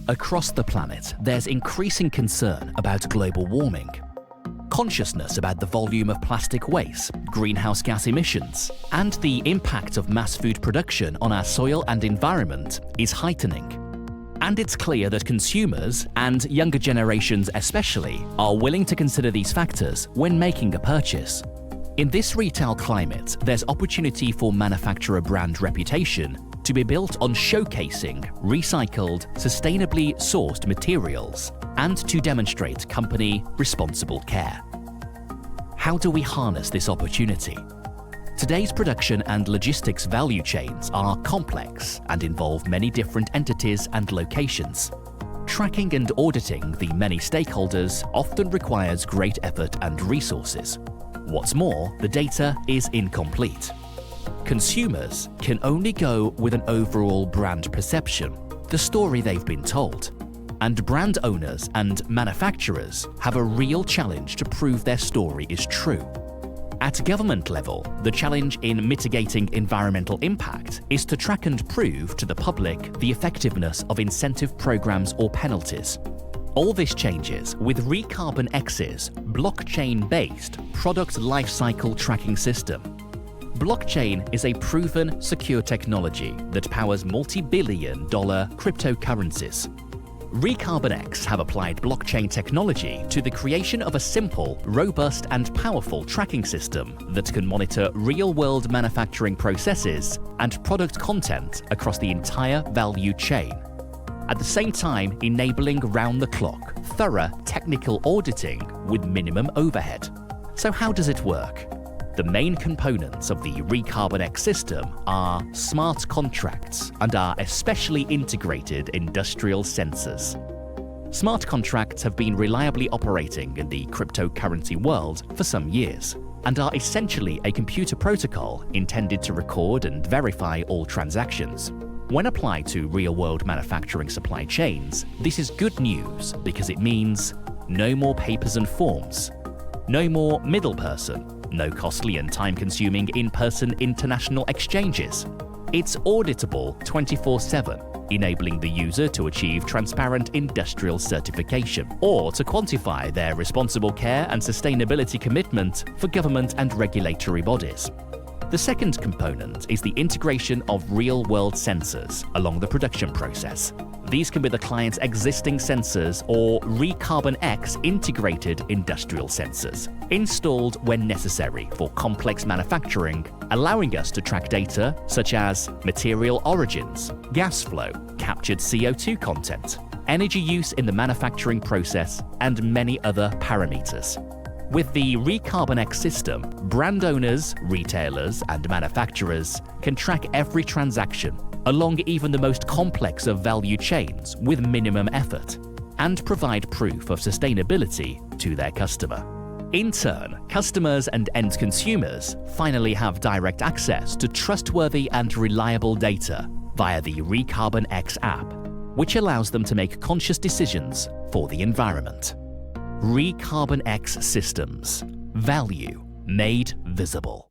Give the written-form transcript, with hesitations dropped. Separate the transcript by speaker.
Speaker 1: Across the planet, there's increasing concern about global warming. Consciousness about the volume of plastic waste, greenhouse gas emissions, and the impact of mass food production on our soil and environment is heightening. And it's clear that consumers, and younger generations especially, are willing to consider these factors when making a purchase. In this retail climate, there's opportunity for manufacturer brand reputation to be built on showcasing recycled, sustainably sourced materials and to demonstrate company responsible care. How do we harness this opportunity? Today's production and logistics value chains are complex and involve many different entities and locations. Tracking and auditing the many stakeholders often requires great effort and resources. What's more, the data is incomplete. Consumers can only go with an overall brand perception, the story they've been told. And brand owners and manufacturers have a real challenge to prove their story is true. At government level, the challenge in mitigating environmental impact is to track and prove to the public the effectiveness of incentive programs or penalties. All this changes with ReCarbonX's blockchain-based product lifecycle tracking system. Blockchain is a proven, secure technology that powers multi-billion-dollar cryptocurrencies. ReCarbonX have applied blockchain technology to the creation of a simple, robust and powerful tracking system that can monitor real-world manufacturing processes and product content across the entire value chain. At the same time, enabling round-the-clock, thorough technical auditing with minimum overhead. So how does it work? The main components of the ReCarbonX system are smart contracts and our especially integrated industrial sensors. Smart contracts have been reliably operating in the cryptocurrency world for some years and are essentially a computer protocol intended to record and verify all transactions. When applied to real-world manufacturing supply chains, this is good news because it means no more papers and forms, no more middle person, no costly and time-consuming in-person international exchanges. It's auditable 24/7, enabling the user to achieve transparent industrial certification or to quantify their responsible care and sustainability commitment for government and regulatory bodies. The second component is the integration of real-world sensors along the production process. These can be the client's existing sensors or ReCarbonX integrated industrial sensors, installed when necessary for complex manufacturing, allowing us to track data such as material origins, gas flow, captured CO2 content, energy use in the manufacturing process, and many other parameters. With the ReCarbonX system, brand owners, retailers, and manufacturers can track every transaction along even the most complex of value chains with minimum effort and provide proof of sustainability to their customer. In turn, customers and end consumers finally have direct access to trustworthy and reliable data via the ReCarbonX app, which allows them to make conscious decisions for the environment. ReCarbonX Systems. Value made visible.